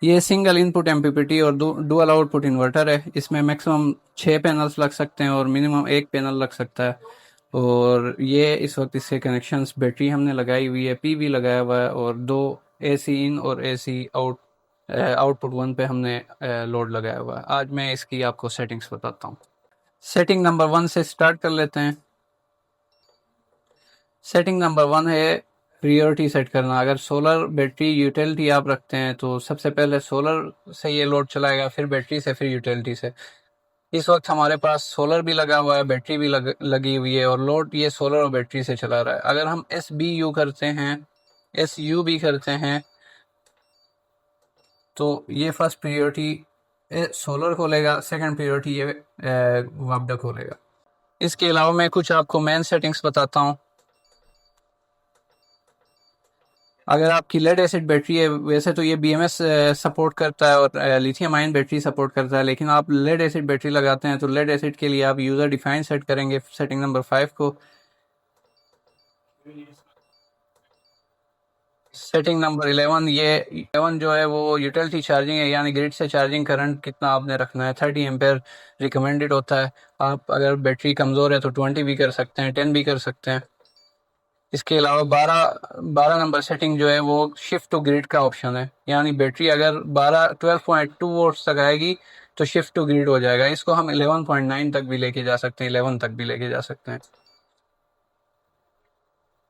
ये single input MPPT और dual output inverter है। इसमें मैक्सिमम 6 पैनल्स लग सकते हैं और मिनिमम 1 पैनल लग सकता है। और ये इस वक्त इसके कनेक्शंस, बैटरी हमने लगाई हुई है, पीवी लगाया हुआ है, और 2 AC इन और AC आउट, आउटपुट 1 पे हमने लोड लगाया हुआ है। आज मैं इसकी आपको सेटिंग्स बताता हूँ। सेटिंग नंबर 1 से स्टार्ट कर लेते हैं। सेटिंग नंबर 1 है प्रायोरिटी सेट करना। अगर सोलर बैटरी यूटिलिटी आप रखते हैं तो सबसे पहले सोलर से ये लोड चलाएगा, फिर बैटरी से, फिर यूटिलिटी से। इस वक्त हमारे पास सोलर भी लगा हुआ है, बैटरी भी लगी हुई है, और लोड ये सोलर और बैटरी से चला रहा है। अगर हम SBU करते हैं, SUB करते हैं, तो ये फर्स्ट प्रायोरिटी सोलर खोलेगा, सेकंड प्रायोरिटी ये वापडा खोलेगा। इसके अलावा मैं कुछ आपको मेन सेटिंग्स बताता हूँ। अगर आपकी लेड एसिड बैटरी है, वैसे तो ये BMS सपोर्ट करता है और लिथियम आयन बैटरी सपोर्ट करता है, लेकिन आप लेड एसिड बैटरी लगाते हैं तो लेड एसिड के लिए आप यूज़र डिफाइन सेट करेंगे सेटिंग नंबर 5 को। सेटिंग नंबर 11, ये 11 जो है वो यूटिलिटी चार्जिंग है, यानी ग्रिड से चार्जिंग करंट कितना आपने रखना है। 30 एम्पेयर रिकमेंडेड होता है। आप अगर बैटरी कमज़ोर है तो 20 भी कर सकते हैं, 10 भी कर सकते हैं। इसके अलावा 12 नंबर सेटिंग जो है वो शिफ्ट टू ग्रिड का ऑप्शन है, यानी बैटरी अगर 12.2 वोल्ट तक आएगी तो शिफ्ट टू ग्रिड हो जाएगा। इसको हम 11.9 तक भी लेके जा सकते हैं, 11 तक भी लेके जा सकते हैं।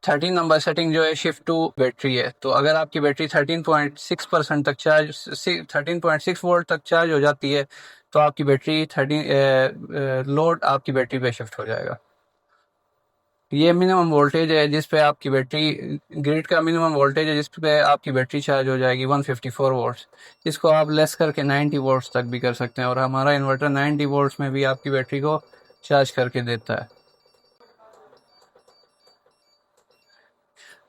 13 नंबर सेटिंग जो है शिफ्ट टू बैटरी है। तो अगर आपकी बैटरी 13.6% तक चार्ज 13.6 वोल्ट तक चार्ज हो जाती है तो आपकी बैटरी 13 लोड आपकी बैटरी पे शिफ्ट हो जाएगा। ये मिनिमम वोल्टेज है जिस पे आपकी बैटरी, ग्रिड का मिनिमम वोल्टेज है जिस पे आपकी बैटरी चार्ज हो जाएगी 154 वोल्ट्स। इसको आप लेस करके 90 वोल्ट्स तक भी कर सकते हैं, और हमारा इन्वर्टर 90 वोल्ट्स में भी आपकी बैटरी को चार्ज करके देता है,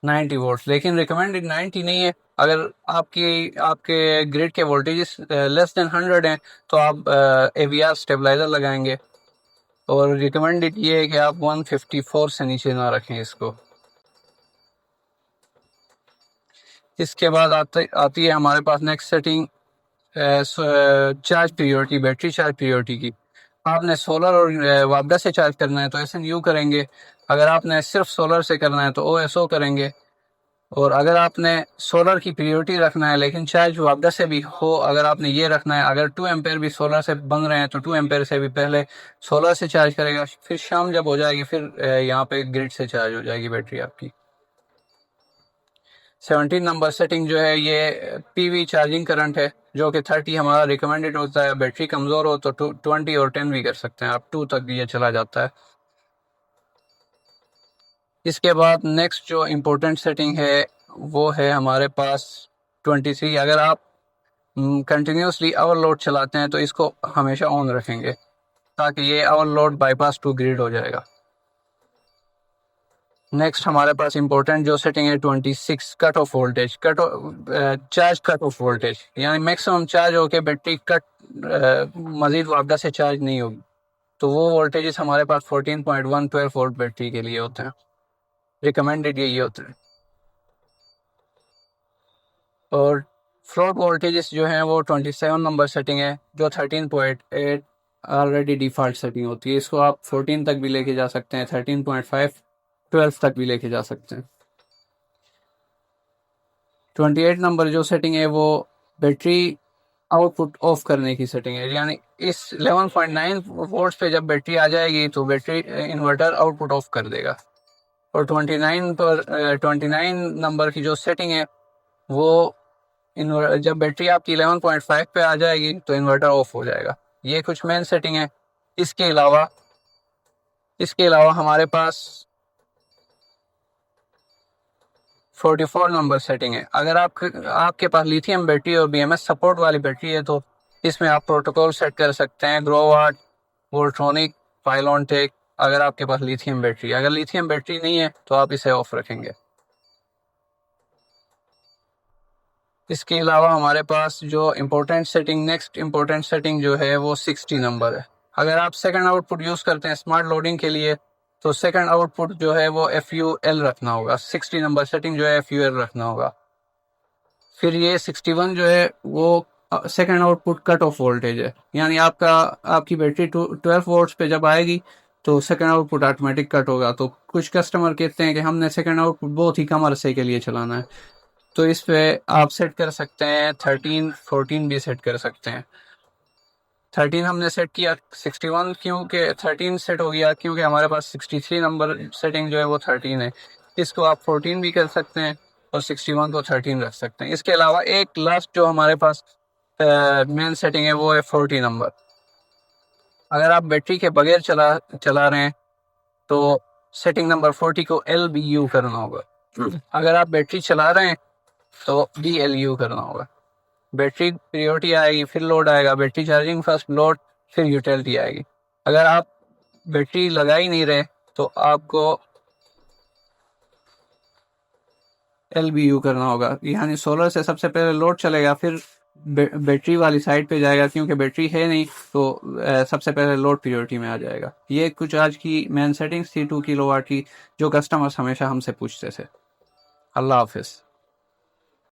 90 वोल्ट्स। लेकिन रिकमेंडेड 90 नहीं है। अगर आपके ग्रिड के वोल्टेजेस लेस देन 100 हैं तो आप AVR स्टेबलाइजर लगाएंगे, और रिकमेंडेड ये है कि आप 154 से नीचे ना रखें इसको। इसके बाद आती है हमारे पास next setting, charge priority, battery charge priority की। आपने सोलर और वापडा से चार्ज करना है तो SNU करेंगे। अगर आपने सिर्फ सोलर से करना है तो OSO करेंगे। और अगर आपने सोलर की प्रायोरिटी रखना है लेकिन चार्ज वापडा से भी हो, अगर आपने ये रखना है, अगर 2 एम्पेयर भी सोलर से बन रहे हैं तो 2 एम्पेयर से भी पहले सोलर से चार्ज करेगा, फिर शाम जब हो जाएगी फिर यहाँ पे ग्रिड से चार्ज हो जाएगी बैटरी आपकी। 17 नंबर सेटिंग जो है ये PV चार्जिंग करंट है, जो कि 30 हमारा रिकमेंडेड होता है। बैटरी कमज़ोर हो तो 20 और 10 भी कर सकते हैं आप, 2 तक ये चला जाता है। इसके बाद नेक्स्ट जो इम्पोर्टेंट सेटिंग है वो है हमारे पास 23। अगर आप कंटिन्यूसली ओवरलोड चलाते हैं तो इसको हमेशा ऑन रखेंगे ताकि ये ओवरलोड बाईपास टू ग्रिड हो जाएगा। नेक्स्ट हमारे पास इम्पोर्टेंट जो सेटिंग है 26, cut off voltage, charge cut off voltage, यानी मैक्सिमम चार्ज होके बैटरी कट मजीद वापडा से चार्ज नहीं होगी। तो वो वोल्टेजेस हमारे पास 14.1 12 वोल्ट बैटरी के लिए होते हैं, रिकमेंडेड यही होते हैं। और फ्लोट वोल्टेजेस जो हैं वो 27 नंबर सेटिंग है, जो 13.8 ऑलरेडी डिफ़ॉल्ट सेटिंग होती है। इसको आप 14 तक भी लेके जा सकते हैं, 13.5 12 तक भी लेके जा सकते हैं। 28 नंबर जो सेटिंग है वो बैटरी आउटपुट ऑफ करने की सेटिंग है, यानी इस 11.9 वोल्ट्स पे जब बैटरी आ जाएगी तो बैटरी इन्वर्टर आउटपुट ऑफ कर देगा। और 29 नंबर की जो सेटिंग है वो जब बैटरी आपकी 11.5 पे आ जाएगी तो इन्वर्टर ऑफ हो जाएगा। ये कुछ मेन सेटिंग है। इसके अलावा हमारे पास 44 नंबर सेटिंग है। अगर आपके पास लिथियम बैटरी और BMS सपोर्ट वाली बैटरी है तो इसमें आप प्रोटोकॉल सेट कर सकते हैं, ग्रोवाट, वोल्ट्रॉनिक, पाइलॉनटेक। अगर आपके पास लिथियम बैटरी, अगर लिथियम बैटरी नहीं है तो आप इसे ऑफ रखेंगे। इसके अलावा हमारे पास जो नेक्स्ट इम्पोर्टेंट सेटिंग जो है वो 60 नंबर है। अगर आप सेकंड आउटपुट यूज़ करते हैं स्मार्ट लोडिंग के लिए तो सेकंड आउटपुट जो है वो FUL रखना होगा। 60 नंबर सेटिंग जो है FUL रखना होगा। फिर ये 61 जो है वो second output cut off voltage है, यानी आपकी बैटरी 12 वोल्ट्स पे जब आएगी तो सेकेंड आउटपुट ऑटोमेटिक कट होगा। तो कुछ कस्टमर कहते हैं कि हमने सेकेंड आउटपुट बहुत ही कम अरसे के लिए चलाना है, तो इस पे आप सेट कर सकते हैं 13 14 भी सेट कर सकते हैं। 13 हमने सेट किया, 61 क्योंकि 13 सेट हो गया क्योंकि हमारे पास 63 नंबर सेटिंग जो है वो 13 है। इसको आप 14 भी कर सकते हैं और 61 को 13 रख सकते हैं। इसके अलावा एक लास्ट जो हमारे पास मेन सेटिंग है वो है 40 नंबर। अगर आप बैटरी के बगैर चला रहे हैं तो सेटिंग नंबर 40 को LBU करना होगा। अगर आप बैटरी चला रहे हैं तो BLU करना होगा। बैटरी प्रायोरिटी आएगी, फिर लोड आएगा, बैटरी चार्जिंग फर्स्ट, लोड, फिर यूटिलिटी आएगी। अगर आप बैटरी लगा ही नहीं रहे तो आपको LBU करना होगा, यानी सोलर से सबसे पहले लोड चलेगा, फिर बैटरी वाली साइड पे जाएगा, क्योंकि बैटरी है नहीं तो सबसे पहले लोड प्रायोरिटी में आ जाएगा। ये कुछ आज की मेन सेटिंग्स थी 2 किलोवाट की, जो कस्टमर्स हमेशा हमसे पूछते थे। अल्लाह हाफिज़।